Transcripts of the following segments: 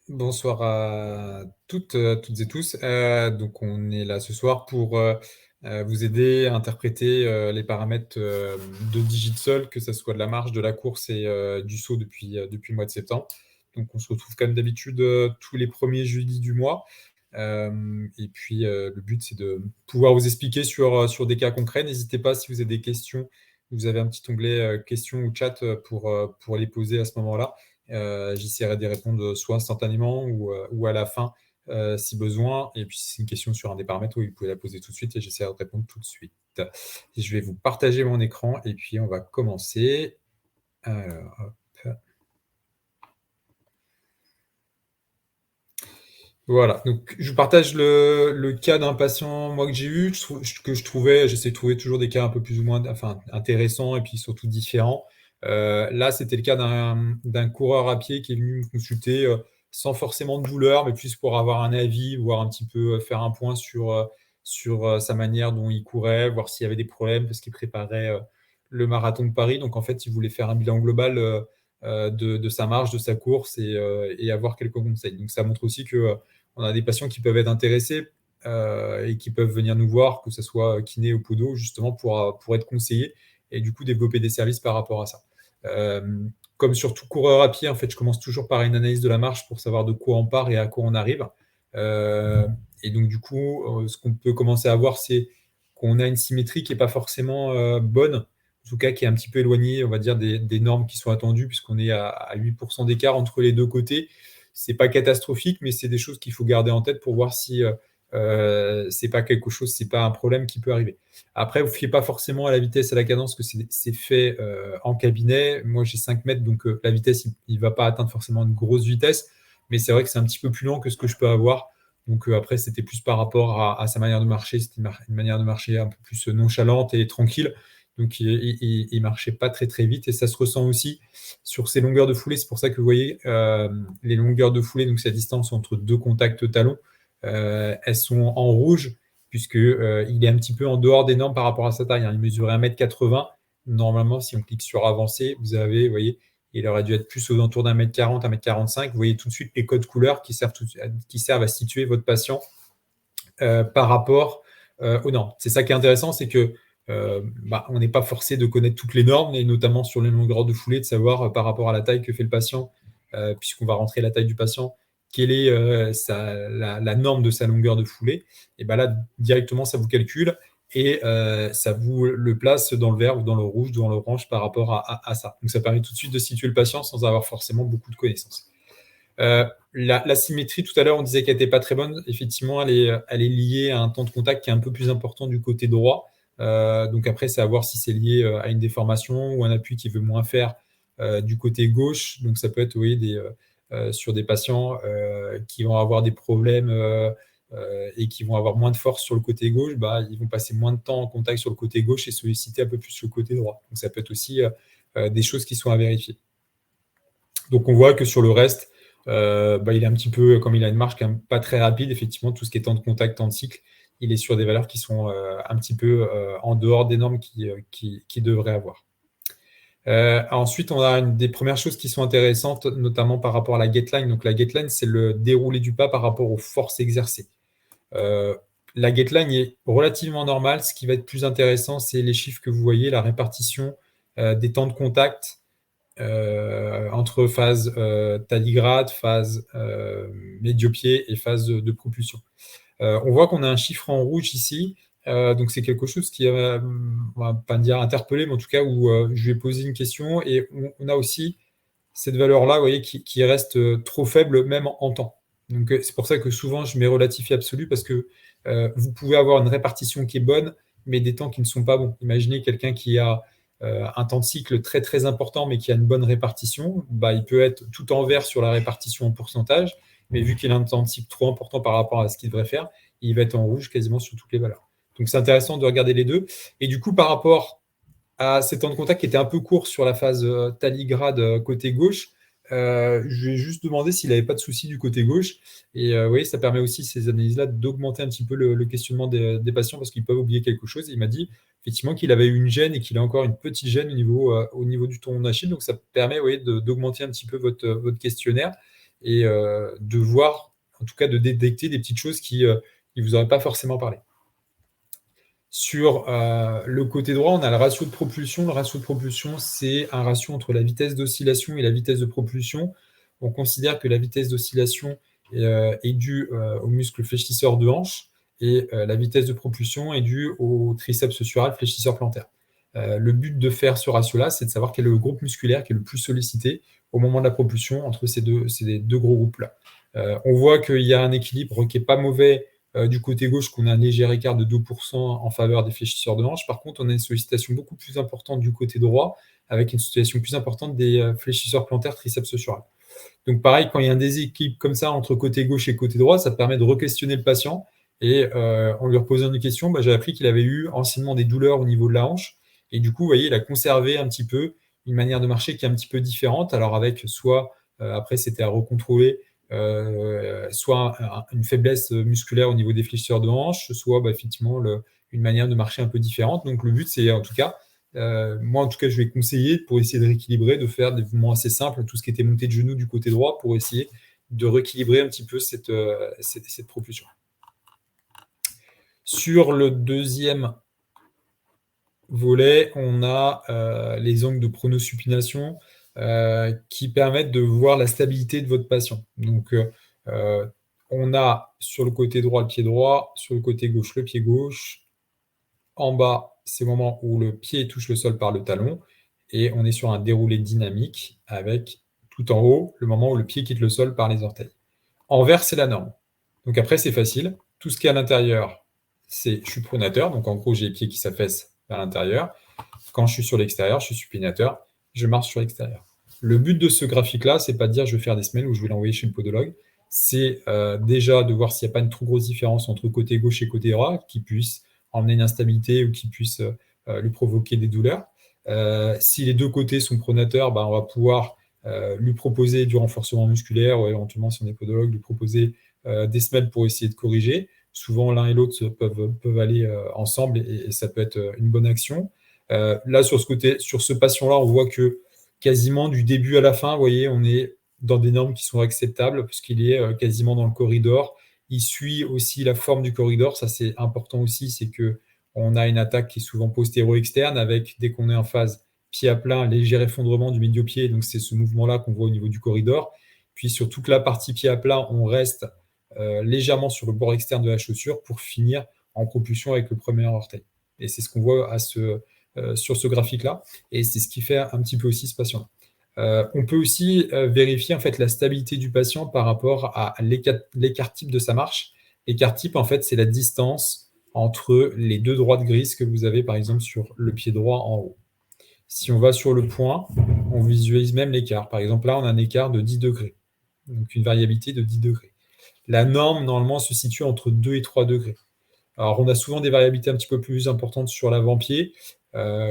Bonsoir à toutes et tous. Donc on est là ce soir pour, vous aider à interpréter, les paramètres, de Digital, que ça soit de la marche, de la course et du saut depuis le mois de septembre. Donc on se retrouve comme d'habitude, tous les premiers jeudis du mois. Et puis, le but, c'est de pouvoir vous expliquer sur des cas concrets. N'hésitez pas si vous avez des questions, vous avez un petit onglet, questions ou chat, pour les poser à ce moment-là. J'essaierai d'y répondre soit instantanément ou à la fin, si besoin. Et puis, si c'est une question sur un des paramètres, oui, vous pouvez la poser tout de suite et j'essaierai de répondre tout de suite. Je vais vous partager mon écran et puis on va commencer. Alors, hop. Voilà, donc je vous partage le cas d'un patient, moi, que j'ai eu, que je trouvais, j'essaie de trouver toujours des cas un peu plus ou moins, enfin, intéressants et puis surtout différents. Là, c'était le cas d'un coureur à pied qui est venu me consulter, sans forcément de douleur, mais plus pour avoir un avis, voir un petit peu, faire un point sur sa manière dont il courait, voir s'il y avait des problèmes parce qu'il préparait, le marathon de Paris. Donc en fait, il voulait faire un bilan global, de sa marche, de sa course et avoir quelques conseils. Donc ça montre aussi que, on a des patients qui peuvent être intéressés et qui peuvent venir nous voir, que ce soit kiné ou podo, justement pour être conseillés et du coup développer des services par rapport à ça. Comme sur tout coureur à pied, en fait, je commence toujours par une analyse de la marche pour savoir de quoi on part et à quoi on arrive. Euh, et donc, du coup, ce qu'on peut commencer à voir, c'est qu'on a une symétrie qui n'est pas forcément bonne, en tout cas qui est un petit peu éloignée, on va dire, des normes qui sont attendues, puisqu'on est à 8% d'écart entre les deux côtés. C'est pas catastrophique, mais c'est des choses qu'il faut garder en tête pour voir si c'est pas quelque chose, c'est pas un problème qui peut arriver. Après, vous ne fiez pas forcément à la vitesse, à la cadence, que c'est fait en cabinet. Moi, j'ai 5 mètres, donc la vitesse, il ne va pas atteindre forcément une grosse vitesse, mais c'est vrai que c'est un petit peu plus lent que ce que je peux avoir. Donc après, c'était plus par rapport à sa manière de marcher. C'était une manière de marcher un peu plus nonchalante et tranquille. Donc il marchait pas très très vite et ça se ressent aussi sur ces longueurs de foulée. C'est pour ça que vous voyez les longueurs de foulée, donc c'est la distance entre deux contacts talons, elles sont en rouge puisque il est un petit peu en dehors des normes par rapport à sa taille, hein. Il mesurait 1,80 m. Normalement, si on clique sur avancer, vous voyez, il aurait dû être plus aux alentours d'1,40 m, 1,45 m. Vous voyez tout de suite les codes couleurs qui servent à situer votre patient par rapport aux normes. C'est ça qui est intéressant, c'est que on n'est pas forcé de connaître toutes les normes, et notamment sur les longueurs de foulée, de savoir par rapport à la taille que fait le patient, puisqu'on va rentrer la taille du patient, quelle est la norme de sa longueur de foulée. Et ben là, directement, ça vous calcule et ça vous le place dans le vert ou dans le rouge, dans l'orange par rapport à ça. Donc ça permet tout de suite de situer le patient sans avoir forcément beaucoup de connaissances. La symétrie, tout à l'heure, on disait qu'elle n'était pas très bonne. Effectivement, elle est liée à un temps de contact qui est un peu plus important du côté droit. Donc après, c'est à voir si c'est lié à une déformation ou un appui qui veut moins faire du côté gauche. Donc ça peut être, oui, sur des patients qui vont avoir des problèmes et qui vont avoir moins de force sur le côté gauche. Ils vont passer moins de temps en contact sur le côté gauche et solliciter un peu plus le côté droit. Donc ça peut être aussi des choses qui sont à vérifier. Donc on voit que sur le reste, il est un petit peu, comme il a une marche quand même pas très rapide, effectivement, tout ce qui est temps de contact, temps de cycle, il est sur des valeurs qui sont un petit peu en dehors des normes qu'il devrait avoir. Ensuite, on a une des premières choses qui sont intéressantes, notamment par rapport à la Gatline. Donc la Gatline, c'est le déroulé du pas par rapport aux forces exercées. La Gatline est relativement normale. Ce qui va être plus intéressant, c'est les chiffres que vous voyez, la répartition des temps de contact entre phase taligrade, phase médio-pied et phase de propulsion. On voit qu'on a un chiffre en rouge ici, donc c'est quelque chose qui on va pas dire interpellé, mais en tout cas où je lui ai posé une question et on a aussi cette valeur-là, vous voyez, qui reste trop faible même en temps. Donc c'est pour ça que souvent je mets relatif et absolu parce que vous pouvez avoir une répartition qui est bonne, mais des temps qui ne sont pas bons. Imaginez quelqu'un qui a un temps de cycle très très important, mais qui a une bonne répartition, il peut être tout en vert sur la répartition en pourcentage, mais vu qu'il a un temps de cycle trop important par rapport à ce qu'il devrait faire, il va être en rouge quasiment sur toutes les valeurs. Donc c'est intéressant de regarder les deux. Et du coup, par rapport à ces temps de contact qui étaient un peu courts sur la phase taligrade côté gauche, je lui ai juste demandé s'il n'avait pas de soucis du côté gauche. Et oui, ça permet aussi, ces analyses-là, d'augmenter un petit peu le questionnement des patients parce qu'ils peuvent oublier quelque chose. Et il m'a dit effectivement qu'il avait eu une gêne et qu'il a encore une petite gêne au niveau du tendon d'Achille. Donc ça permet, oui, d'augmenter un petit peu votre questionnaire. et de voir, en tout cas de détecter des petites choses qui ne vous auraient pas forcément parlé. Sur le côté droit, on a le ratio de propulsion. Le ratio de propulsion, c'est un ratio entre la vitesse d'oscillation et la vitesse de propulsion. On considère que la vitesse d'oscillation est due au muscle fléchisseur de hanche et la vitesse de propulsion est due au triceps sural fléchisseur plantaire. Le but de faire ce ratio-là, c'est de savoir quel est le groupe musculaire qui est le plus sollicité au moment de la propulsion entre ces deux gros groupes-là. On voit qu'il y a un équilibre qui n'est pas mauvais du côté gauche, qu'on a un léger écart de 2% en faveur des fléchisseurs de hanche. Par contre, on a une sollicitation beaucoup plus importante du côté droit, avec une sollicitation plus importante des fléchisseurs plantaires triceps sural. Donc pareil, quand il y a un déséquilibre comme ça entre côté gauche et côté droit, ça permet de re-questionner le patient. Et en lui reposant une question, j'ai appris qu'il avait eu anciennement des douleurs au niveau de la hanche. Et du coup, vous voyez, il a conservé un petit peu une manière de marcher qui est un petit peu différente. Alors avec soit, après c'était à recontrôler, soit une faiblesse musculaire au niveau des fléchisseurs de hanche, soit effectivement une manière de marcher un peu différente. Donc le but, c'est en tout cas, moi en tout cas, je vais conseiller pour essayer de rééquilibrer, de faire des mouvements assez simples, tout ce qui était monté de genoux du côté droit, pour essayer de rééquilibrer un petit peu cette propulsion. Sur le deuxième volet, on a les angles de pronosupination qui permettent de voir la stabilité de votre patient. Donc, on a sur le côté droit le pied droit, sur le côté gauche le pied gauche. En bas, c'est le moment où le pied touche le sol par le talon. Et on est sur un déroulé dynamique avec tout en haut le moment où le pied quitte le sol par les orteils. En vert, c'est la norme. Donc après, c'est facile. Tout ce qui est à l'intérieur, c'est je suis pronateur. Donc en gros, j'ai les pieds qui s'affaissent vers l'intérieur. Quand je suis sur l'extérieur, je suis supinateur. Je marche sur l'extérieur. Le but de ce graphique-là, c'est pas de dire je vais faire des semelles ou je vais l'envoyer chez le podologue. C'est déjà de voir s'il n'y a pas une trop grosse différence entre côté gauche et côté droit qui puisse emmener une instabilité ou qui puisse lui provoquer des douleurs. Si les deux côtés sont pronateurs, on va pouvoir lui proposer du renforcement musculaire ou éventuellement, si on est podologue, lui proposer des semelles pour essayer de corriger. Souvent, l'un et l'autre peuvent aller ensemble et ça peut être une bonne action. Là, sur ce patient-là, on voit que quasiment du début à la fin, vous voyez, on est dans des normes qui sont acceptables puisqu'il est quasiment dans le corridor. Il suit aussi la forme du corridor. Ça, c'est important aussi, c'est que on a une attaque qui est souvent postéro-externe avec, dès qu'on est en phase pied à plat, un léger effondrement du médio-pied. Donc, c'est ce mouvement-là qu'on voit au niveau du corridor. Puis, sur toute la partie pied à plat, on reste légèrement sur le bord externe de la chaussure pour finir en propulsion avec le premier orteil. Et c'est ce qu'on voit sur ce graphique-là. Et c'est ce qui fait un petit peu aussi ce patient-là. On peut aussi vérifier en fait la stabilité du patient par rapport à l'écart type de sa marche. L'écart type, en fait, c'est la distance entre les deux droites grises que vous avez, par exemple, sur le pied droit en haut. Si on va sur le point, on visualise même l'écart. Par exemple, là, on a un écart de 10 degrés, donc une variabilité de 10 degrés. La norme, normalement, se situe entre 2 et 3 degrés. Alors, on a souvent des variabilités un petit peu plus importantes sur l'avant-pied,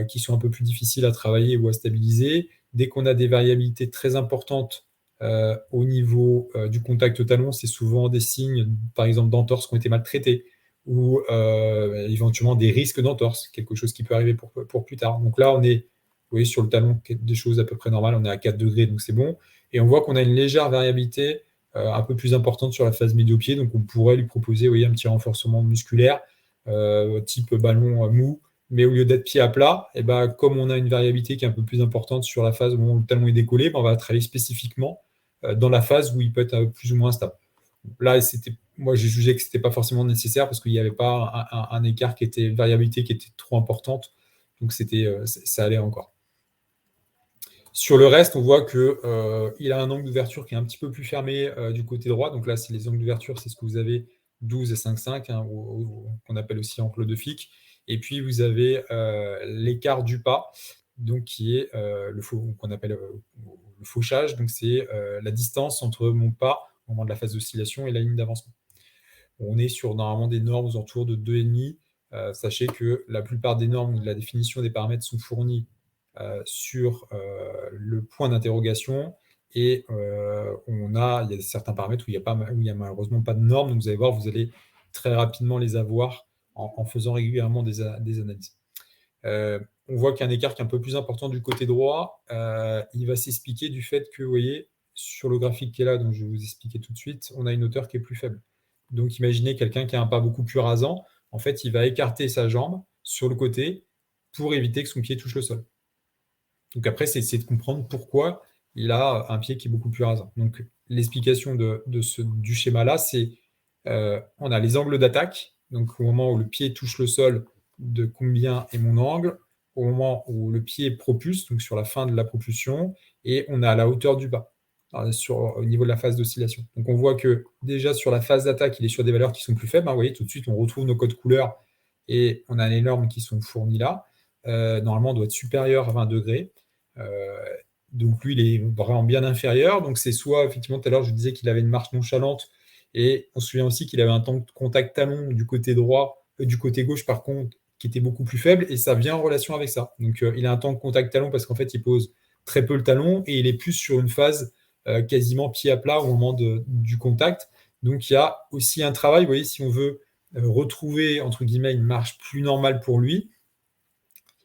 qui sont un peu plus difficiles à travailler ou à stabiliser. Dès qu'on a des variabilités très importantes au niveau du contact talon, c'est souvent des signes, par exemple, d'entorse qui ont été maltraités ou éventuellement des risques d'entorse, quelque chose qui peut arriver pour plus tard. Donc là, on est, vous voyez, sur le talon, des choses à peu près normales, on est à 4 degrés, donc c'est bon. Et on voit qu'on a une légère variabilité un peu plus importante sur la phase médio-pied, donc on pourrait lui proposer, vous voyez, un petit renforcement musculaire, type ballon mou, mais au lieu d'être pied à plat, et comme on a une variabilité qui est un peu plus importante sur la phase où le talon est décollé, on va travailler spécifiquement dans la phase où il peut être plus ou moins stable. Là, moi, j'ai jugé que ce n'était pas forcément nécessaire parce qu'il n'y avait pas un écart une variabilité qui était trop importante, donc ça allait encore. Sur le reste, on voit qu'il a un angle d'ouverture qui est un petit peu plus fermé du côté droit. Donc là, c'est les angles d'ouverture, c'est ce que vous avez 12 et 5,5, qu'on appelle aussi angle de Fick. Et puis, vous avez l'écart du pas, donc qui est qu'on appelle le fauchage. Donc, c'est la distance entre mon pas au moment de la phase d'oscillation et la ligne d'avancement. On est sur normalement des normes aux alentours de 2,5. Sachez que la plupart des normes ou de la définition des paramètres sont fournies sur le point d'interrogation et il y a certains paramètres où il n'y a malheureusement pas de normes. Donc vous allez voir, vous allez très rapidement les avoir en faisant régulièrement des analyses. On voit qu'il y a un écart qui est un peu plus important du côté droit. Il va s'expliquer du fait que, vous voyez, sur le graphique qui est là, dont je vais vous expliquer tout de suite, on a une hauteur qui est plus faible. Donc imaginez quelqu'un qui a un pas beaucoup plus rasant, en fait, il va écarter sa jambe sur le côté pour éviter que son pied touche le sol. Donc après, c'est essayer de comprendre pourquoi il a un pied qui est beaucoup plus rasant. Donc l'explication du schéma-là, c'est on a les angles d'attaque. Donc au moment où le pied touche le sol, de combien est mon angle, au moment où le pied propulse, donc sur la fin de la propulsion, et on a la hauteur du bas, au niveau de la phase d'oscillation. Donc on voit que déjà sur la phase d'attaque, il est sur des valeurs qui sont plus faibles. Vous voyez, tout de suite, on retrouve nos codes couleurs et on a les normes qui sont fournies là. Normalement, on doit être supérieur à 20 degrés. Donc lui, il est vraiment bien inférieur. Donc c'est soit, effectivement, tout à l'heure, je disais qu'il avait une marche nonchalante, et on se souvient aussi qu'il avait un temps de contact talon du côté droit, du côté gauche, par contre, qui était beaucoup plus faible, et ça vient en relation avec ça. Donc il a un temps de contact talon parce qu'en fait, il pose très peu le talon, et il est plus sur une phase quasiment pied à plat au moment du contact. Donc il y a aussi un travail, vous voyez, si on veut retrouver, entre guillemets, une marche plus normale pour lui,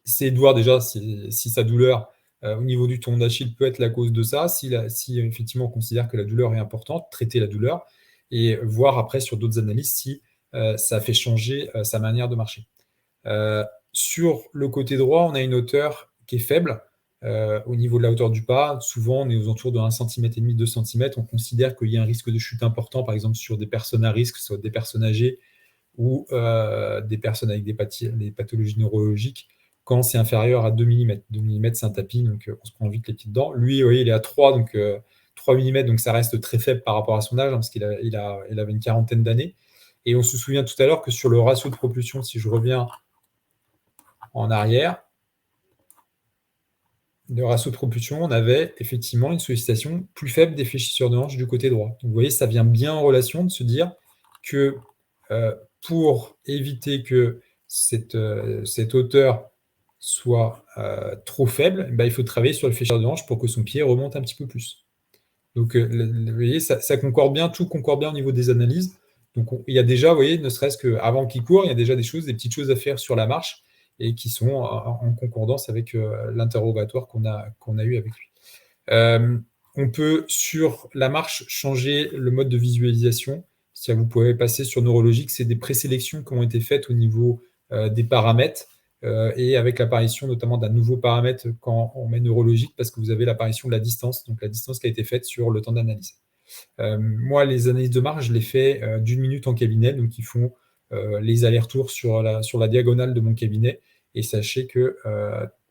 c'est de voir déjà si sa douleur au niveau du tendon d'Achille peut être la cause de ça, si effectivement on considère que la douleur est importante, traiter la douleur, et voir après sur d'autres analyses si ça fait changer sa manière de marcher. Sur le côté droit, on a une hauteur qui est faible au niveau de la hauteur du pas. Souvent, on est aux alentours de 1,5 cm, 2 cm. On considère qu'il y a un risque de chute important, par exemple sur des personnes à risque, soit des personnes âgées ou des personnes avec des pathologies neurologiques, quand c'est inférieur à 2 mm. 2 mm, c'est un tapis, donc on se prend vite les petites dents. Lui, vous voyez, il est à 3, donc 3 mm, donc ça reste très faible par rapport à son âge, parce qu'il avait une quarantaine d'années. Et on se souvient tout à l'heure que sur le ratio de propulsion, si je reviens en arrière, le ratio de propulsion, on avait effectivement une sollicitation plus faible des fléchisseurs de hanche du côté droit. Donc vous voyez, ça vient bien en relation de se dire que pour éviter que cette hauteur soit trop faible, il faut travailler sur le fléchisseur de hanche pour que son pied remonte un petit peu plus. Donc vous voyez, ça concorde bien, tout concorde bien au niveau des analyses. Donc il y a déjà, vous voyez, ne serait-ce qu'avant qu'il court, il y a déjà des petites choses à faire sur la marche, et qui sont en concordance avec l'interrogatoire qu'on a eu avec lui. On peut, sur la marche, changer le mode de visualisation. C'est-à-dire que vous pouvez passer sur neurologique, c'est des présélections qui ont été faites au niveau des paramètres, et avec l'apparition notamment d'un nouveau paramètre quand on met neurologique, parce que vous avez l'apparition de la distance, donc la distance qui a été faite sur le temps d'analyse. Moi, les analyses de marche, je les fais d'1 minute en cabinet, donc ils font les allers-retours sur la diagonale de mon cabinet, et sachez que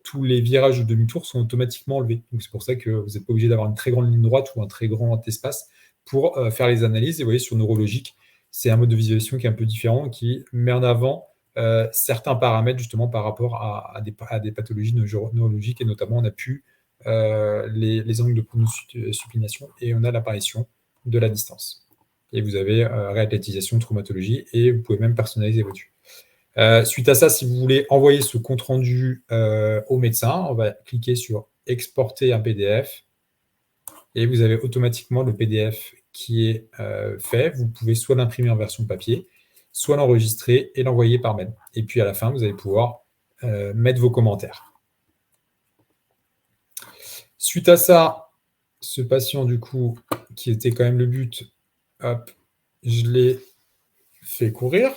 tous les virages de demi-tour sont automatiquement enlevés. Donc c'est pour ça que vous n'êtes pas obligé d'avoir une très grande ligne droite ou un très grand espace pour faire les analyses. Et vous voyez, sur neurologique, c'est un mode de visualisation qui est un peu différent, qui met en avant certains paramètres justement par rapport à des pathologies neurologiques, et notamment on a pu les angles de pronosupination, et on a l'apparition de la distance. Et vous avez réathlétisation, traumatologie, et vous pouvez même personnaliser votre vue. Suite à ça, si vous voulez envoyer ce compte-rendu au médecin, on va cliquer sur « Exporter un PDF » et vous avez automatiquement le PDF qui est fait. Vous pouvez soit l'imprimer en version papier, soit l'enregistrer et l'envoyer par mail. Et puis à la fin, vous allez pouvoir mettre vos commentaires. Suite à ça, ce patient, du coup, qui était quand même le but, hop, je l'ai fait courir.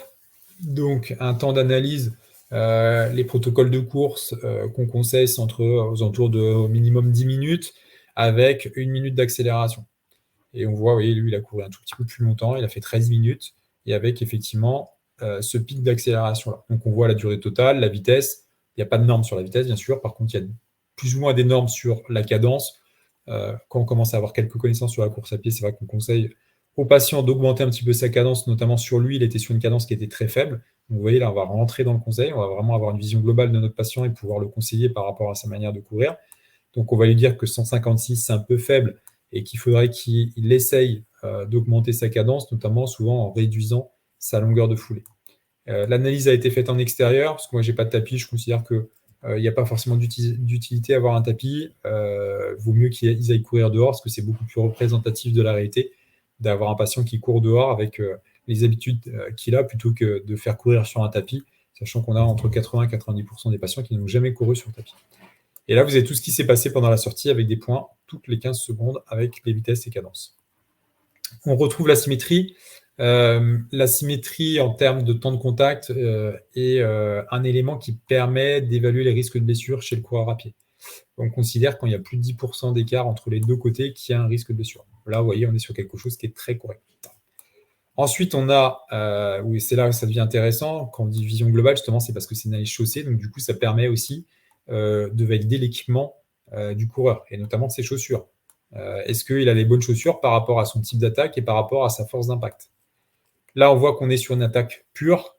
Donc, un temps d'analyse, les protocoles de course qu'on conseille, c'est aux alentours de au minimum 10 minutes, avec 1 minute d'accélération. Et on voit, vous voyez, lui, il a couru un tout petit peu plus longtemps, il a fait 13 minutes, et avec effectivement ce pic d'accélération-là. Donc, on voit la durée totale, la vitesse. Il n'y a pas de norme sur la vitesse, bien sûr. Par contre, il y a plus ou moins des normes sur la cadence. Quand on commence à avoir quelques connaissances sur la course à pied, c'est vrai qu'on conseille au patient d'augmenter un petit peu sa cadence, notamment sur lui, il était sur une cadence qui était très faible. Donc, vous voyez, là, on va rentrer dans le conseil, on va vraiment avoir une vision globale de notre patient et pouvoir le conseiller par rapport à sa manière de courir. Donc, on va lui dire que 156, c'est un peu faible, et qu'il faudrait qu'il essaye d'augmenter sa cadence, notamment souvent en réduisant sa longueur de foulée. L'analyse a été faite en extérieur, parce que moi, je n'ai pas de tapis, je considère que il n'y a pas forcément d'utilité à avoir un tapis. Vaut mieux qu'ils aillent courir dehors, parce que c'est beaucoup plus représentatif de la réalité d'avoir un patient qui court dehors avec les habitudes qu'il a, plutôt que de faire courir sur un tapis, sachant qu'on a entre 80 et 90% des patients qui n'ont jamais couru sur tapis. Et là, vous avez tout ce qui s'est passé pendant la sortie avec des points toutes les 15 secondes avec les vitesses et cadences. On retrouve la symétrie. La symétrie en termes de temps de contact est un élément qui permet d'évaluer les risques de blessure chez le coureur à pied. On considère quand il y a plus de 10% d'écart entre les deux côtés qu'il y a un risque de blessure. Là, vous voyez, on est sur quelque chose qui est très correct. Ensuite, on a, oui, c'est là que ça devient intéressant, quand on dit vision globale, justement, c'est parce que c'est une allée chaussée, donc du coup, ça permet aussi de valider l'équipement du coureur, et notamment de ses chaussures. Est-ce qu'il a les bonnes chaussures par rapport à son type d'attaque et par rapport à sa force d'impact? Là, on voit qu'on est sur une attaque pure.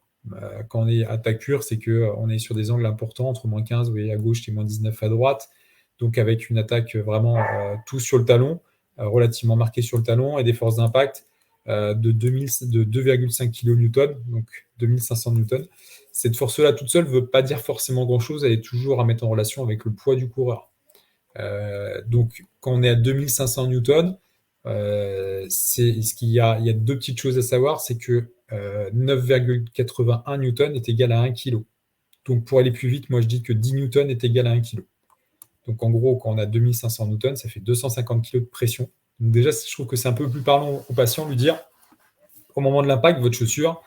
Quand on est attaque pure, c'est qu'on est sur des angles importants, entre moins 15, vous voyez, à gauche et moins 19 à droite, donc avec une attaque vraiment tout sur le talon, relativement marquée sur le talon, et des forces d'impact de 2,5 kN, donc 2500 Newton. Cette force-là toute seule ne veut pas dire forcément grand-chose, elle est toujours à mettre en relation avec le poids du coureur. Donc, quand on est à 2500 Newton, il y a deux petites choses à savoir, c'est que 9,81 Newton est égal à 1 kg. Donc, pour aller plus vite, moi je dis que 10 Newton est égal à 1 kg. Donc, en gros, quand on a 2500 Newton, ça fait 250 kg de pression. Donc, déjà, je trouve que c'est un peu plus parlant au patient, lui dire, au moment de l'impact, votre chaussure,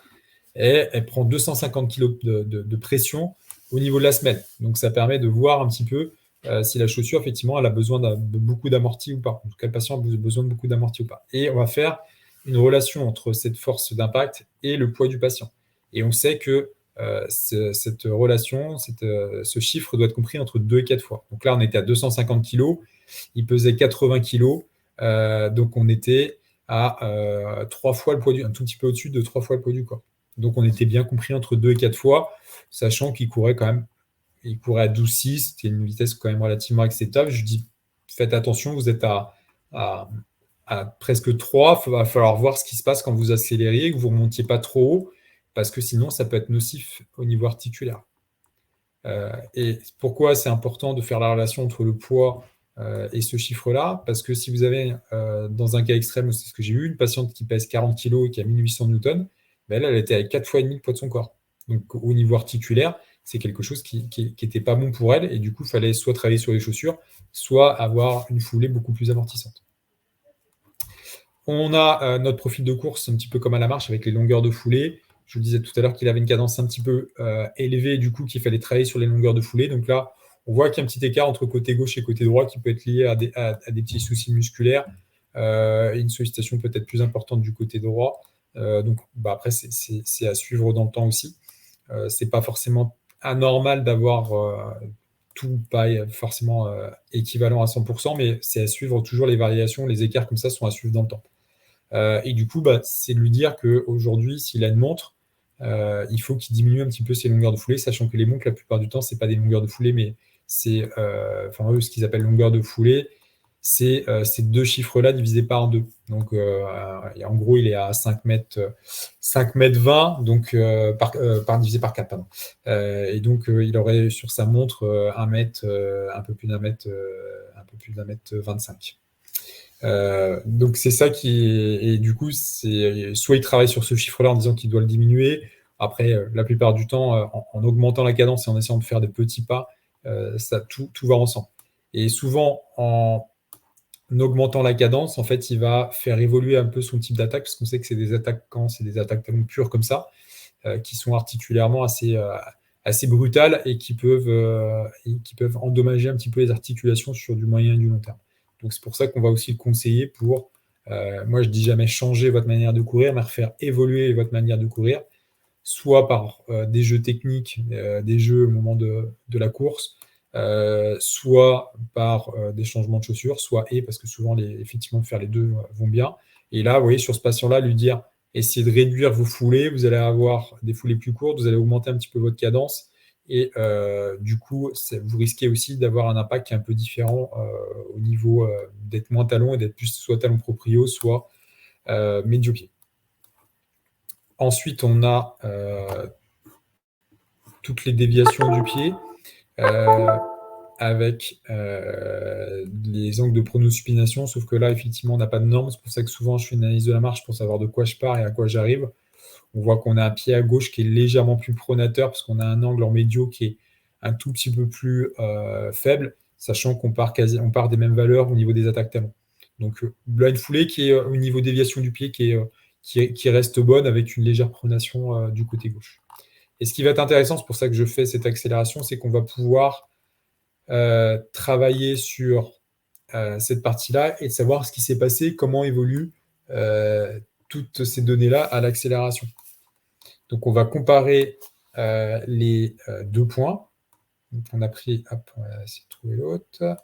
elle prend 250 kg de pression au niveau de la semelle. Donc, ça permet de voir un petit peu si la chaussure, effectivement, elle a besoin de beaucoup d'amorti ou pas. En tout cas, le patient a besoin de beaucoup d'amorti ou pas. Et on va faire une relation entre cette force d'impact et le poids du patient. Et on sait que cette relation, ce chiffre doit être compris entre 2 et 4 fois. Donc là, on était à 250 kg, il pesait 80 kg, donc on était à 3 fois le poids un tout petit peu au-dessus de 3 fois le poids du corps. Donc on était bien compris entre 2 et 4 fois, sachant qu'il courait quand même, il courait à 12,6, c'était une vitesse quand même relativement acceptable. Je dis, faites attention, vous êtes à presque 3, il va falloir voir ce qui se passe quand vous accélériez, que vous ne remontiez pas trop haut, parce que sinon ça peut être nocif au niveau articulaire. Et pourquoi c'est important de faire la relation entre le poids et ce chiffre-là? Parce que si vous avez, dans un cas extrême, c'est ce que j'ai eu, une patiente qui pèse 40 kg et qui a 1800 Newton, ben elle était avec 4 fois et demi le poids de son corps. Donc au niveau articulaire, c'est quelque chose qui n'était pas bon pour elle, et du coup, il fallait soit travailler sur les chaussures, soit avoir une foulée beaucoup plus amortissante. On a notre profil de course un petit peu comme à la marche avec les longueurs de foulée. Je vous disais tout à l'heure qu'il avait une cadence un petit peu élevée, du coup qu'il fallait travailler sur les longueurs de foulée. Donc là, on voit qu'il y a un petit écart entre côté gauche et côté droit qui peut être lié à des petits soucis musculaires, une sollicitation peut-être plus importante du côté droit. Donc après, c'est à suivre dans le temps aussi. C'est pas forcément anormal d'avoir tout pas forcément équivalent à 100%, mais c'est à suivre toujours les variations, les écarts comme ça sont à suivre dans le temps. Et du coup, c'est de lui dire qu'aujourd'hui, s'il a une montre, il faut qu'il diminue un petit peu ses longueurs de foulée, sachant que les montres, la plupart du temps, c'est pas des longueurs de foulée, mais c'est eux, ce qu'ils appellent longueur de foulée, c'est ces deux chiffres-là divisés par 2. Donc, en gros, il est à 5 mètres 20, donc divisé par 4, pardon. Et donc, il aurait sur sa montre un peu plus d'un mètre 25. Donc c'est ça et du coup, c'est soit il travaille sur ce chiffre-là en disant qu'il doit le diminuer. Après, la plupart du temps, en augmentant la cadence et en essayant de faire des petits pas, ça tout va ensemble. Et souvent, en augmentant la cadence, en fait, il va faire évoluer un peu son type d'attaque, parce qu'on sait que c'est des attaques talons pures comme ça, qui sont articulairement assez brutales et qui peuvent endommager un petit peu les articulations sur du moyen et du long terme. Donc c'est pour ça qu'on va aussi le conseiller pour, moi je dis jamais changer votre manière de courir, mais refaire évoluer votre manière de courir, soit par des jeux techniques, des jeux au moment de la course, soit par des changements de chaussures, soit parce que souvent effectivement faire les deux vont bien. Et là, vous voyez, sur ce patient-là, lui dire, essayez de réduire vos foulées, vous allez avoir des foulées plus courtes, vous allez augmenter un petit peu votre cadence, et du coup, vous risquez aussi d'avoir un impact qui est un peu différent au niveau d'être moins talon et d'être plus soit talon proprio, soit médio-pied. Ensuite, on a toutes les déviations du pied avec les angles de pronosupination, sauf que là, effectivement, on n'a pas de normes. C'est pour ça que souvent, je fais une analyse de la marche pour savoir de quoi je pars et à quoi j'arrive. On voit qu'on a un pied à gauche qui est légèrement plus pronateur parce qu'on a un angle en médio qui est un tout petit peu plus faible. sachant qu'on part des mêmes valeurs au niveau des attaques talons. Donc là, une foulée qui est au niveau déviation du pied qui reste bonne avec une légère pronation du côté gauche. Et ce qui va être intéressant, c'est pour ça que je fais cette accélération, c'est qu'on va pouvoir travailler sur cette partie-là et de savoir ce qui s'est passé, comment évoluent toutes ces données-là à l'accélération. Donc, on va comparer les deux points. Donc, on a pris, hop, on va essayer de trouver l'autre.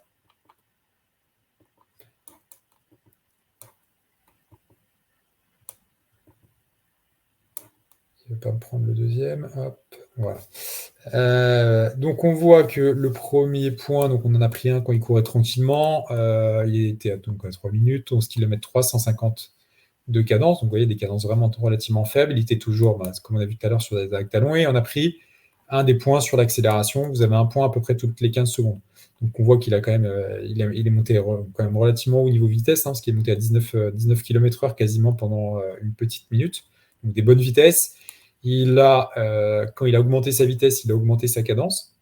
Je ne vais pas me prendre le deuxième. Hop, voilà. Donc, on voit que le premier point, donc on en a pris un quand il courait tranquillement. Il était donc à 3 minutes, 11 km 350 de cadence. Donc, vous voyez, des cadences vraiment relativement faibles. Il était toujours, comme on a vu tout à l'heure, sur des attaques talons. Et on a pris un des points sur l'accélération. Vous avez un point à peu près toutes les 15 secondes. Donc, on voit qu'il a quand même, il est monté quand même relativement haut niveau vitesse, parce qu'il est monté à 19 km/h quasiment pendant une petite minute. Donc, des bonnes vitesses. Quand il a augmenté sa vitesse, il a augmenté sa cadence.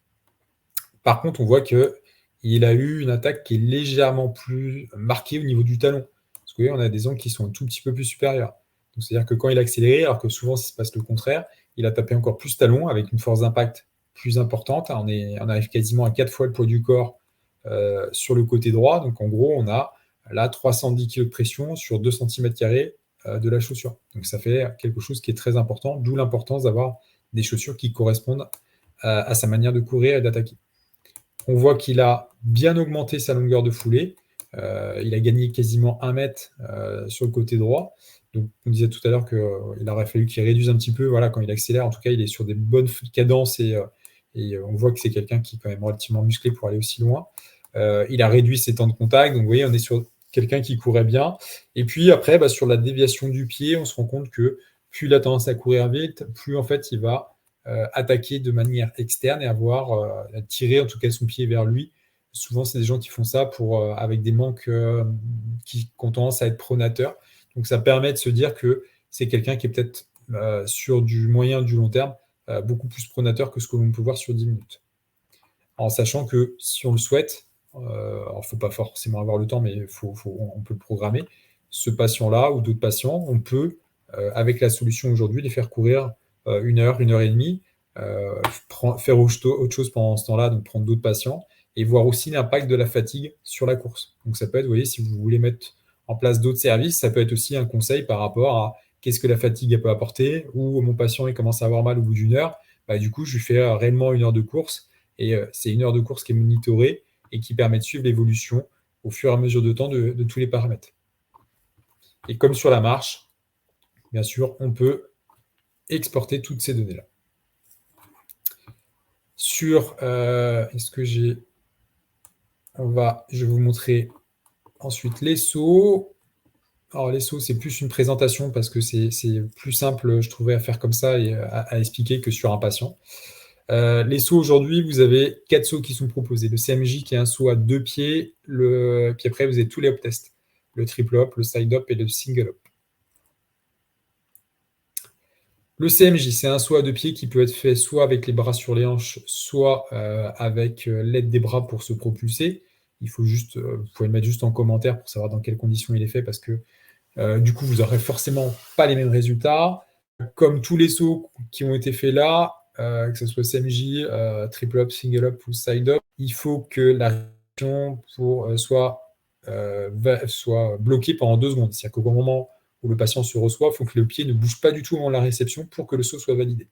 Par contre, on voit qu'il a eu une attaque qui est légèrement plus marquée au niveau du talon. Parce que vous voyez, on a des angles qui sont un tout petit peu plus supérieurs. Donc, c'est-à-dire que quand il a accéléré, alors que souvent, ça se passe le contraire, il a tapé encore plus talon avec une force d'impact plus importante. On arrive quasiment à 4 fois le poids du corps sur le côté droit. Donc, en gros, on a là 310 kg de pression sur 2 cm² de la chaussure. Donc, ça fait quelque chose qui est très important, d'où l'importance d'avoir des chaussures qui correspondent à sa manière de courir et d'attaquer. On voit qu'il a bien augmenté sa longueur de foulée. Il a gagné quasiment 1 mètre sur le côté droit. Donc, on disait tout à l'heure qu'il aurait fallu qu'il réduise un petit peu. Voilà, quand il accélère, en tout cas, il est sur des bonnes cadences et on voit que c'est quelqu'un qui est quand même relativement musclé pour aller aussi loin. Il a réduit ses temps de contact. Donc, vous voyez, on est sur quelqu'un qui courait bien. Et puis après, sur la déviation du pied, on se rend compte que plus il a tendance à courir vite, plus en fait il va attaquer de manière externe et avoir tiré en tout cas son pied vers lui. Souvent, c'est des gens qui font ça avec des manques qui ont tendance à être pronateurs. Donc, ça permet de se dire que c'est quelqu'un qui est peut-être sur du moyen du long terme beaucoup plus pronateur que ce que l'on peut voir sur 10 minutes. En sachant que si on le souhaite, alors il ne faut pas forcément avoir le temps, mais on peut le programmer. Ce patient-là ou d'autres patients, on peut, avec la solution aujourd'hui, les faire courir 1 heure, 1 heure et demie, faire autre chose pendant ce temps-là, donc prendre d'autres patients, et voir aussi l'impact de la fatigue sur la course. Donc ça peut être, vous voyez, si vous voulez mettre en place d'autres services, ça peut être aussi un conseil par rapport à qu'est-ce que la fatigue peut apporter, ou mon patient il commence à avoir mal au bout d'1 heure, du coup je lui fais réellement 1 heure de course, et c'est 1 heure de course qui est monitorée et qui permet de suivre l'évolution au fur et à mesure de temps de tous les paramètres. Et comme sur la marche, bien sûr, on peut exporter toutes ces données-là. Est-ce que j'ai... Je vais vous montrer ensuite les sauts. Alors, les sauts, c'est plus une présentation parce que c'est plus simple, je trouvais, à faire comme ça et à expliquer que sur un patient. Les sauts aujourd'hui, vous avez 4 sauts qui sont proposés. Le CMJ qui est un saut à 2 pieds, puis après vous avez tous les hop tests. Le triple hop, le side hop et le single hop. Le CMJ, c'est un saut à 2 pieds qui peut être fait soit avec les bras sur les hanches, soit avec l'aide des bras pour se propulser. Il faut juste, vous pouvez le mettre juste en commentaire pour savoir dans quelles conditions il est fait parce que du coup, vous n'aurez forcément pas les mêmes résultats. Comme tous les sauts qui ont été faits là, que ce soit CMJ, triple up, single up ou side up, il faut que la réaction soit bloquée pendant 2 secondes. C'est-à-dire qu'au moment où le patient se reçoit, il faut que le pied ne bouge pas du tout avant la réception pour que le saut soit validé.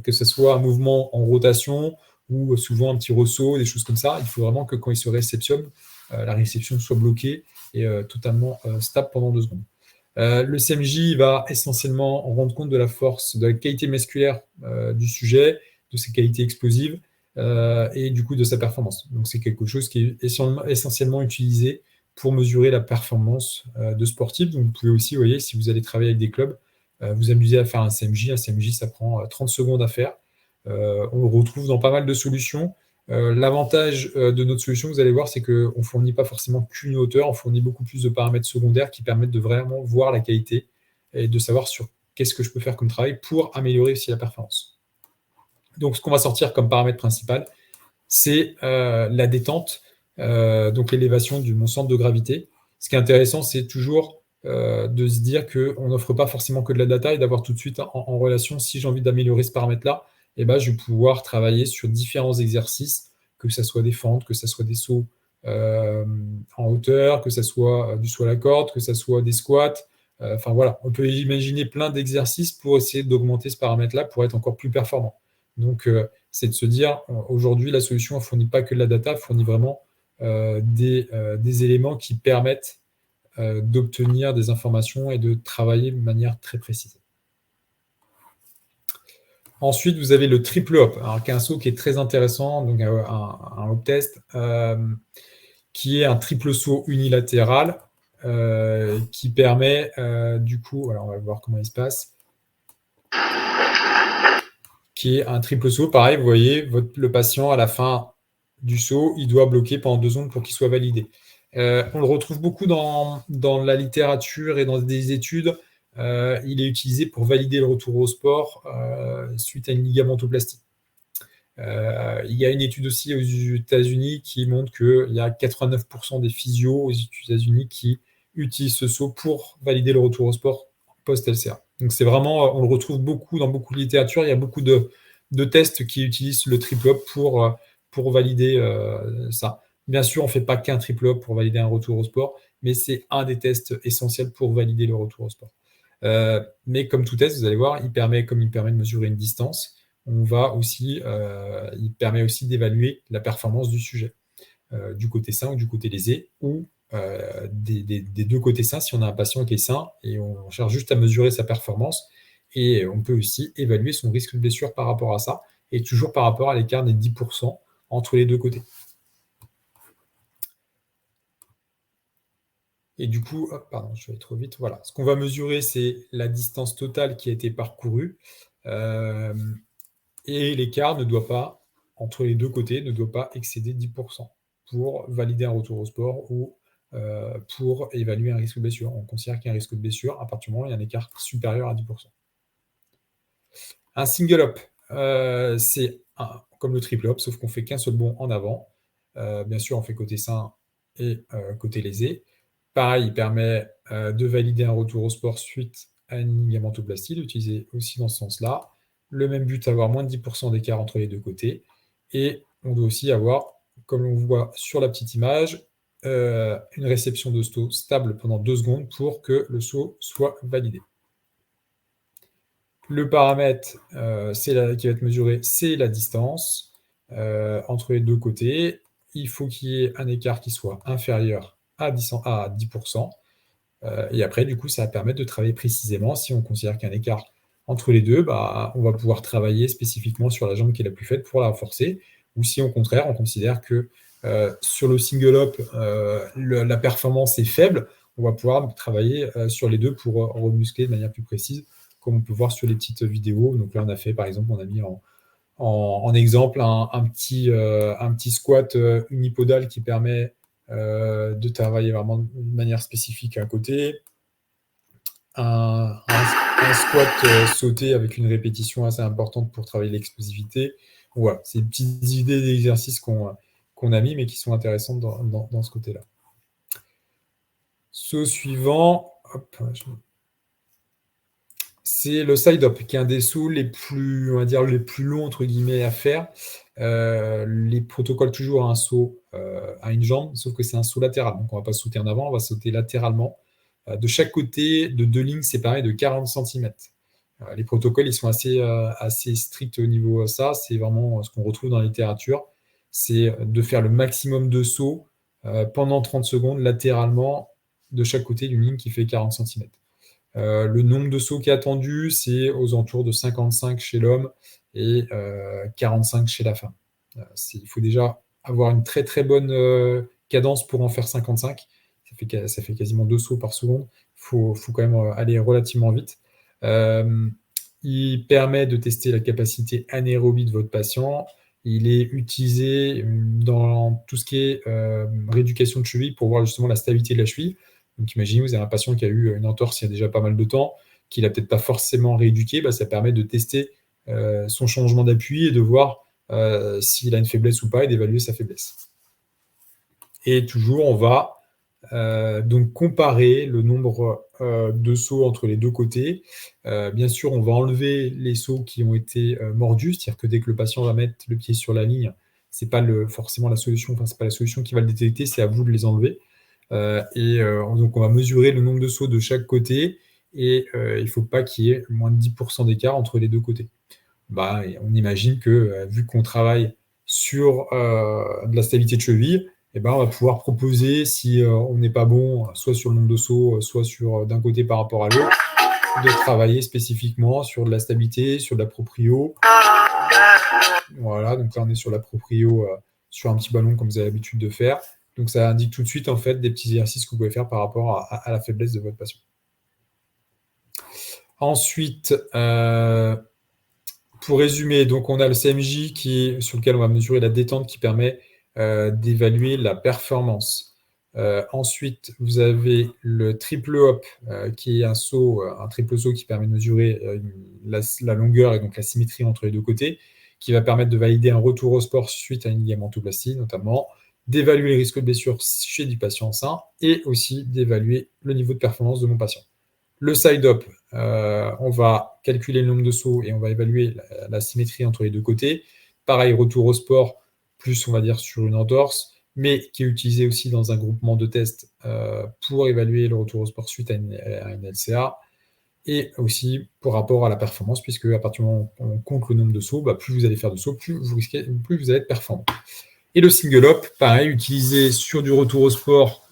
Que ce soit un mouvement en rotation ou souvent un petit ressaut, des choses comme ça, il faut vraiment que quand il se réceptionne, la réception soit bloquée et totalement stable pendant 2 secondes. Le CMJ va essentiellement rendre compte de la force, de la qualité musculaire du sujet, de ses qualités explosives et du coup de sa performance. Donc c'est quelque chose qui est essentiellement utilisé pour mesurer la performance de sportifs. Donc vous pouvez aussi, vous voyez, si vous allez travailler avec des clubs, vous amuser à faire un CMJ. Un CMJ, ça prend 30 secondes à faire. On le retrouve dans pas mal de solutions. L'avantage de notre solution, vous allez voir, c'est qu'on ne fournit pas forcément qu'une hauteur, on fournit beaucoup plus de paramètres secondaires qui permettent de vraiment voir la qualité et de savoir sur qu'est-ce que je peux faire comme travail pour améliorer aussi la performance. Donc, ce qu'on va sortir comme paramètre principal, c'est la détente, donc l'élévation de mon centre de gravité. Ce qui est intéressant, c'est toujours de se dire qu'on n'offre pas forcément que de la data et d'avoir tout de suite en relation, si j'ai envie d'améliorer ce paramètre-là, eh ben, je vais pouvoir travailler sur différents exercices, que ce soit des fentes, que ce soit des sauts en hauteur, que ce soit du saut à la corde, que ce soit des squats. Enfin voilà, on peut imaginer plein d'exercices pour essayer d'augmenter ce paramètre-là pour être encore plus performant. Donc, c'est de se dire, aujourd'hui, la solution ne fournit pas que de la data, elle fournit vraiment des éléments qui permettent d'obtenir des informations et de travailler de manière très précise. Ensuite, vous avez le triple hop, alors, qui est un saut qui est très intéressant, donc un hop test, qui est un triple saut unilatéral qui permet du coup, alors on va voir comment il se passe, qui est un triple saut. Pareil, vous voyez, le patient, à la fin du saut, il doit bloquer pendant 2 secondes pour qu'il soit validé. On le retrouve beaucoup dans la littérature et dans des études. Il est utilisé pour valider le retour au sport suite à une ligamentoplastie. Il y a une étude aussi aux États-Unis qui montre qu'il y a 89% des physios aux États-Unis qui utilisent ce saut pour valider le retour au sport post-LCA. Donc c'est vraiment, on le retrouve beaucoup dans beaucoup de littérature. Il y a beaucoup de tests qui utilisent le triple hop pour valider ça. Bien sûr, on ne fait pas qu'un triple hop pour valider un retour au sport, mais c'est un des tests essentiels pour valider le retour au sport. Mais comme tout test, vous allez voir, comme il permet de mesurer une distance, il permet aussi d'évaluer la performance du sujet, du côté sain ou du côté lésé, ou des deux côtés sains si on a un patient qui est sain et on cherche juste à mesurer sa performance. Et on peut aussi évaluer son risque de blessure par rapport à ça, et toujours par rapport à l'écart des 10% entre les deux côtés. Et du coup, pardon, je vais aller trop vite. Voilà, ce qu'on va mesurer, c'est la distance totale qui a été parcourue. Et l'écart entre les deux côtés, ne doit pas excéder 10% pour valider un retour au sport ou pour évaluer un risque de blessure. On considère qu'il y a un risque de blessure à partir du moment où il y a un écart supérieur à 10%. Un single hop, c'est comme le triple hop, sauf qu'on fait qu'un seul bond en avant. Bien sûr, on fait côté sain et côté lésé. Pareil, il permet de valider un retour au sport suite à une ligamentoplastie, l'utiliser aussi dans ce sens-là. Le même but, avoir moins de 10% d'écart entre les deux côtés. Et on doit aussi avoir, comme on voit sur la petite image, une réception de saut stable pendant 2 secondes pour que le saut soit validé. Le paramètre qui va être mesuré, c'est la distance entre les deux côtés. Il faut qu'il y ait un écart qui soit inférieur à 10%. Et après, du coup, ça va permettre de travailler précisément. Si on considère qu'il y a un écart entre les deux, on va pouvoir travailler spécifiquement sur la jambe qui est la plus faible pour la renforcer. Ou si, au contraire, on considère que sur le single up, la performance est faible, on va pouvoir travailler sur les deux pour remuscler de manière plus précise, comme on peut voir sur les petites vidéos. Donc là, on a fait, par exemple, on a mis en exemple un petit squat unipodal qui permet de travailler vraiment de manière spécifique à un côté, un squat sauté avec une répétition assez importante pour travailler l'explosivité. Voilà, c'est des petites idées d'exercices qu'on a mis, mais qui sont intéressantes dans ce côté-là. Saut suivant, c'est le side-hop, qui est un des sauts les plus, on va dire, les plus longs, entre guillemets, à faire. Les protocoles toujours un saut à une jambe, sauf que c'est un saut latéral. Donc, on ne va pas sauter en avant, on va sauter latéralement. De chaque côté, de 2 lignes séparées de 40 cm. Les protocoles, ils sont assez stricts au niveau de ça. C'est vraiment ce qu'on retrouve dans la littérature. C'est de faire le maximum de sauts pendant 30 secondes latéralement de chaque côté d'une ligne qui fait 40 cm. Le nombre de sauts qui est attendu, c'est aux alentours de 55 chez l'homme et 45 chez la femme. Il faut déjà avoir une très très bonne cadence pour en faire 55. Ça fait quasiment 2 sauts par seconde. Il faut quand même aller relativement vite. Il permet de tester la capacité anaérobie de votre patient. Il est utilisé dans tout ce qui est rééducation de cheville pour voir justement la stabilité de la cheville. Donc imaginez, vous avez un patient qui a eu une entorse il y a déjà pas mal de temps, qu'il n'a peut-être pas forcément rééduqué, ça permet de tester son changement d'appui et de voir s'il a une faiblesse ou pas et d'évaluer sa faiblesse. Et toujours, on va donc comparer le nombre de sauts entre les deux côtés. Bien sûr, on va enlever les sauts qui ont été mordus, c'est-à-dire que dès que le patient va mettre le pied sur la ligne, c'est pas forcément la solution, enfin c'est pas la solution qui va le détecter, c'est à vous de les enlever. Donc on va mesurer le nombre de sauts de chaque côté et il ne faut pas qu'il y ait moins de 10% d'écart entre les deux côtés. On imagine que vu qu'on travaille sur de la stabilité de cheville, on va pouvoir proposer, si on n'est pas bon, soit sur le nombre de sauts, soit sur d'un côté par rapport à l'autre, de travailler spécifiquement sur de la stabilité, sur de la proprio. Voilà, donc là on est sur la proprio, sur un petit ballon comme vous avez l'habitude de faire. Donc ça indique tout de suite en fait des petits exercices que vous pouvez faire par rapport à la faiblesse de votre patient. Ensuite, pour résumer, donc on a le CMJ sur lequel on va mesurer la détente qui permet d'évaluer la performance. Ensuite, vous avez le triple hop qui est un triple saut qui permet de mesurer la longueur et donc la symétrie entre les deux côtés, qui va permettre de valider un retour au sport suite à une ligamentoplastie notamment, d'évaluer les risques de blessure chez du patient sain et aussi d'évaluer le niveau de performance de mon patient. Le side-up, on va calculer le nombre de sauts et on va évaluer la symétrie entre les deux côtés. Pareil, retour au sport, plus on va dire sur une entorse, mais qui est utilisé aussi dans un groupement de tests pour évaluer le retour au sport suite à une LCA. Et aussi pour rapport à la performance, puisque à partir du moment où on compte le nombre de sauts, plus vous allez faire de sauts, plus vous allez être performant. Et le single up, pareil, utilisé sur du retour au sport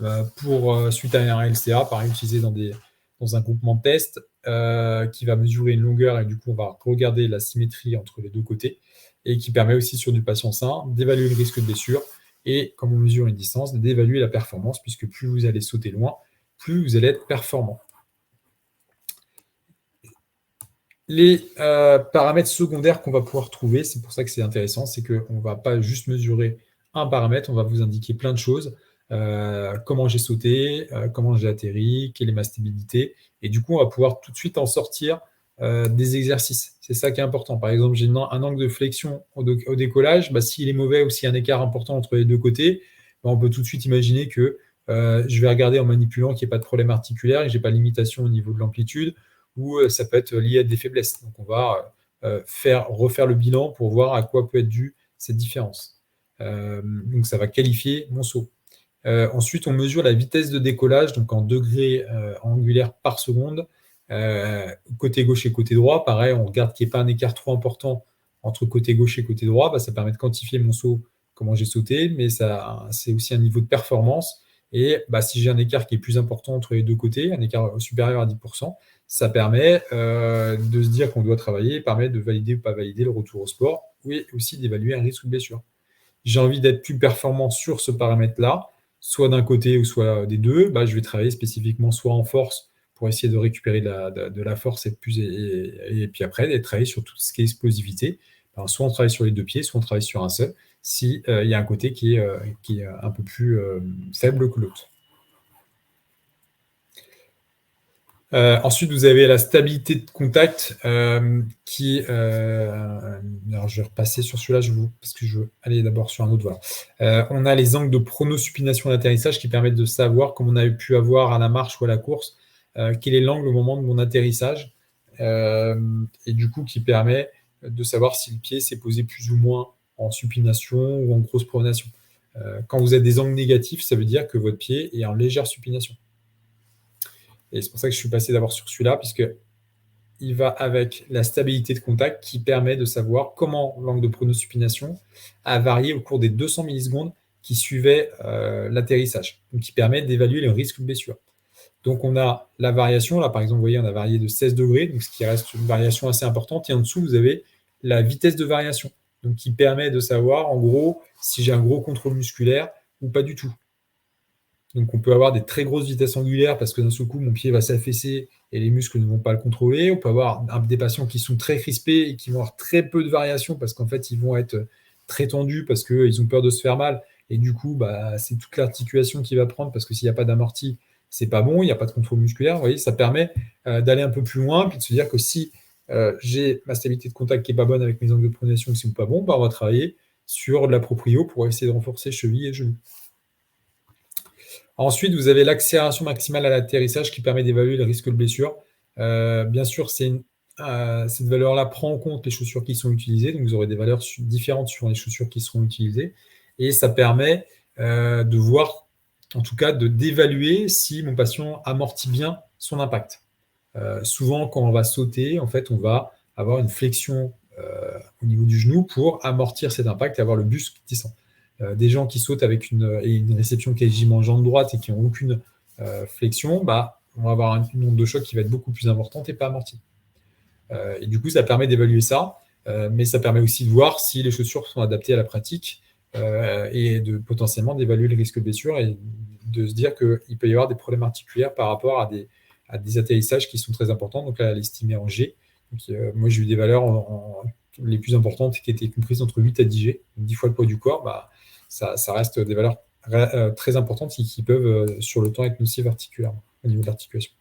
suite à un LCA, pareil, utilisé dans un groupement de test qui va mesurer une longueur et du coup on va regarder la symétrie entre les deux côtés et qui permet aussi sur du patient sain d'évaluer le risque de blessure et comme on mesure une distance, d'évaluer la performance puisque plus vous allez sauter loin, plus vous allez être performant. Les paramètres secondaires qu'on va pouvoir trouver, c'est pour ça que c'est intéressant, c'est qu'on ne va pas juste mesurer un paramètre, on va vous indiquer plein de choses. Comment j'ai sauté, comment j'ai atterri, quelle est ma stabilité. Et du coup, on va pouvoir tout de suite en sortir des exercices. C'est ça qui est important. Par exemple, j'ai un angle de flexion au décollage. S'il est mauvais ou s'il y a un écart important entre les deux côtés, on peut tout de suite imaginer que je vais regarder en manipulant qu'il n'y ait pas de problème articulaire et que je n'ai pas de limitation au niveau de l'amplitude ou ça peut être lié à des faiblesses. Donc, on va refaire le bilan pour voir à quoi peut être due cette différence. Donc, ça va qualifier mon saut. Ensuite, on mesure la vitesse de décollage, donc en degrés angulaires par seconde. Côté gauche et côté droit, pareil, on regarde qu'il n'y ait pas un écart trop important entre côté gauche et côté droit. Ça permet de quantifier mon saut, comment j'ai sauté, mais c'est aussi un niveau de performance. Et si j'ai un écart qui est plus important entre les deux côtés, un écart supérieur à 10%, ça permet de se dire qu'on doit travailler, permet de valider ou pas valider le retour au sport, et aussi d'évaluer un risque de blessure. J'ai envie d'être plus performant sur ce paramètre-là, soit d'un côté ou soit des deux, je vais travailler spécifiquement soit en force pour essayer de récupérer de la force et puis après, travailler sur tout ce qui est explosivité. Soit on travaille sur les deux pieds, soit on travaille sur un seul, s'il y a un côté qui est un peu plus faible que l'autre. Ensuite, vous avez la stabilité de contact alors, je vais repasser sur celui-là parce que je veux aller d'abord sur un autre. Voilà. On a les angles de pronosupination d'atterrissage qui permettent de savoir, comme on a pu avoir à la marche ou à la course, quel est l'angle au moment de mon atterrissage et du coup qui permet de savoir si le pied s'est posé plus ou moins en supination ou en grosse pronation. Quand vous avez des angles négatifs, ça veut dire que votre pied est en légère supination. Et c'est pour ça que je suis passé d'abord sur celui-là, puisqu'il va avec la stabilité de contact qui permet de savoir comment l'angle de pronosupination a varié au cours des 200 millisecondes qui suivaient l'atterrissage, donc qui permet d'évaluer le risque de blessure. Donc on a la variation, là par exemple, vous voyez, on a varié de 16 degrés, donc ce qui reste une variation assez importante, et en dessous, vous avez la vitesse de variation, donc qui permet de savoir, en gros, si j'ai un gros contrôle musculaire ou pas du tout. Donc, on peut avoir des très grosses vitesses angulaires parce que d'un seul coup, mon pied va s'affaisser et les muscles ne vont pas le contrôler. On peut avoir des patients qui sont très crispés et qui vont avoir très peu de variation parce qu'en fait, ils vont être très tendus parce qu'ils ont peur de se faire mal. Et du coup, c'est toute l'articulation qui va prendre parce que s'il n'y a pas d'amorti, c'est pas bon, il n'y a pas de contrôle musculaire. Vous voyez, ça permet d'aller un peu plus loin puis de se dire que si j'ai ma stabilité de contact qui n'est pas bonne avec mes angles de prononciation qui ne sont pas bons, bah, on va travailler sur de la proprio pour essayer de renforcer cheville et genou. Ensuite, vous avez l'accélération maximale à l'atterrissage qui permet d'évaluer le risque de blessure. Bien sûr, cette valeur-là prend en compte les chaussures qui sont utilisées, donc vous aurez des valeurs différentes sur les chaussures qui seront utilisées, et ça permet de voir, en tout cas, d'évaluer si mon patient amortit bien son impact. Souvent, quand on va sauter, en fait, on va avoir une flexion au niveau du genou pour amortir cet impact et avoir le buste qui descend. Des gens qui sautent avec une réception quasiment en jambe droite et qui n'ont aucune flexion, bah, on va avoir une onde de choc qui va être beaucoup plus importante et pas amortie. Et du coup, ça permet d'évaluer ça, mais ça permet aussi de voir si les chaussures sont adaptées à la pratique et de potentiellement d'évaluer le risque de blessure et de se dire qu'il peut y avoir des problèmes articulaires par rapport à des atterrissages qui sont très importants. Donc là, l'estimer en G. Donc, moi, j'ai eu des valeurs les plus importantes qui étaient comprises entre 8 à 10 G, 10 fois le poids du corps. Bah, ça reste des valeurs très importantes qui peuvent, sur le temps, être nocives articulairement, au niveau de l'articulation.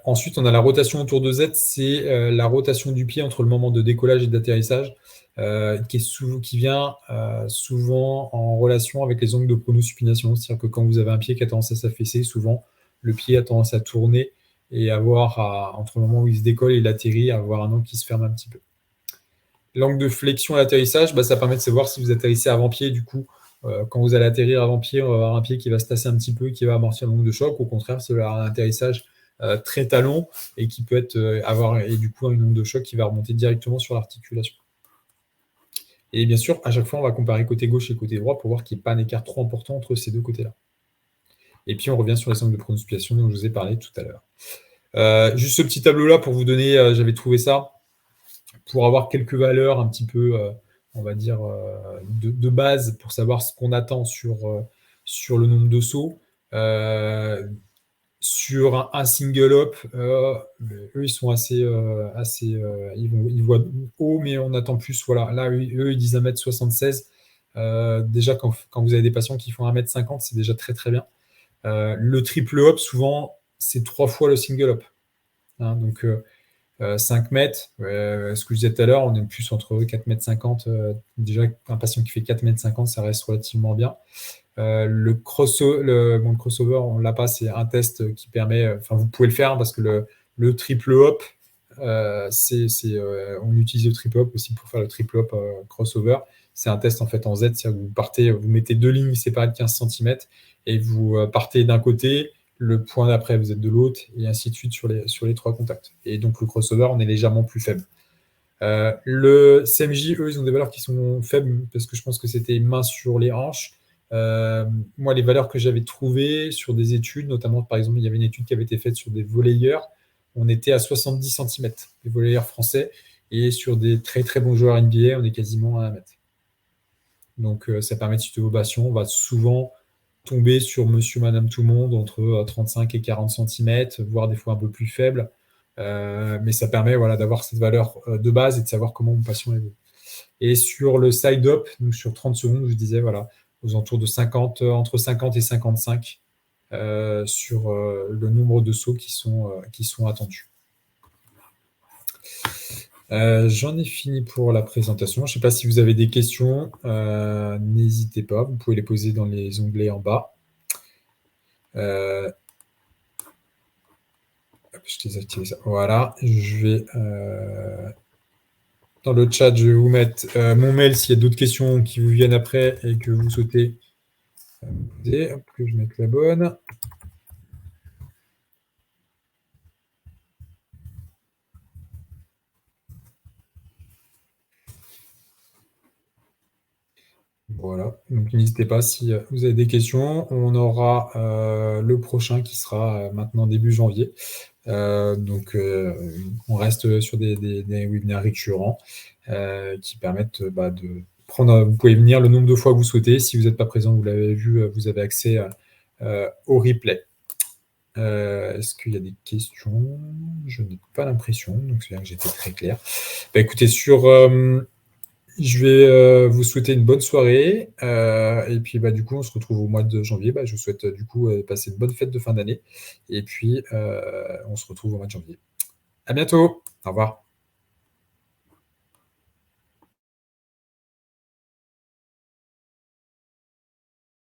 Ensuite, on a la rotation autour de Z, c'est la rotation du pied entre le moment de décollage et d'atterrissage, qui vient souvent en relation avec les angles de pronosupination. C'est-à-dire que quand vous avez un pied qui a tendance à s'affaisser, souvent le pied a tendance à tourner et entre le moment où il se décolle et il atterrit, avoir un angle qui se ferme un petit peu. L'angle de flexion à l'atterrissage, bah, ça permet de savoir si vous atterrissez avant-pied. Du coup, quand vous allez atterrir avant-pied, on va avoir un pied qui va se tasser un petit peu, qui va amortir l'angle de choc. Au contraire, c'est un atterrissage très talon et qui peut avoir et du coup une onde de choc qui va remonter directement sur l'articulation. Et bien sûr, à chaque fois, on va comparer côté gauche et côté droit pour voir qu'il n'y ait pas un écart trop important entre ces deux côtés-là. Et puis, on revient sur les angles de prononciation dont je vous ai parlé tout à l'heure. Juste ce petit tableau-là pour vous donner, j'avais trouvé ça pour avoir quelques valeurs un petit peu, on va dire, de base pour savoir ce qu'on attend sur le nombre de sauts. Sur un single up, eux, ils sont assez ils voient haut, mais on attend plus. Voilà. Là, eux, ils disent 1m76. Déjà, quand vous avez des patients qui font 1m50, c'est déjà très, très bien. Le triple up, souvent, c'est 3 fois le single up. Hein, donc, 5 mètres, ce que je disais tout à l'heure, on est plus entre 4,50 m. Déjà, un patient qui fait 4,50 m, ça reste relativement bien. Le crossover, on l'a pas, c'est un test qui permet, vous pouvez le faire parce que le triple hop, on utilise le triple hop aussi pour faire le triple hop crossover. C'est un test en fait en Z, c'est-à-dire que vous mettez deux lignes séparées de 15 cm et vous partez d'un côté, le point d'après vous êtes de l'autre et ainsi de suite sur les 3 contacts. Et donc le crossover, on est légèrement plus faible. Le CMJ, eux, ils ont des valeurs qui sont faibles parce que je pense que c'était main sur les hanches. Moi, les valeurs que j'avais trouvées sur des études, notamment, par exemple, il y avait une étude qui avait été faite sur des volleyeurs. On était à 70 cm, les volleyeurs français, et sur des très très bons joueurs NBA, on est quasiment à 1 mètre. Donc, ça permet de situer vos patients. On va souvent tomber sur monsieur, madame, tout le monde entre 35 et 40 cm, voire des fois un peu plus faible. Mais ça permet d'avoir cette valeur de base et de savoir comment mon patient évolue. Et sur le side-up, donc sur 30 secondes, je disais, aux alentours de 50, entre 50 et 55 sur le nombre de sauts qui sont attendus. J'en ai fini pour la présentation. Je ne sais pas si vous avez des questions. N'hésitez pas, vous pouvez les poser dans les onglets en bas. Je désactive ça. Voilà, je vais... dans le chat, je vais vous mettre mon mail s'il y a d'autres questions qui vous viennent après et que vous souhaitez poser. Hop, que je mette la bonne. Voilà, donc n'hésitez pas si vous avez des questions. On aura le prochain qui sera maintenant début janvier. Donc, on reste sur des webinaires récurrents qui permettent de prendre. Vous pouvez venir le nombre de fois que vous souhaitez. Si vous n'êtes pas présent, vous l'avez vu, vous avez accès au replay. Est-ce qu'il y a des questions? Je n'ai pas l'impression, donc c'est bien que j'étais très clair. Écoutez, je vais vous souhaiter une bonne soirée et puis du coup on se retrouve au mois de janvier. Je vous souhaite du coup passer une bonne fête de fin d'année et puis on se retrouve au mois de janvier. À bientôt. Au revoir.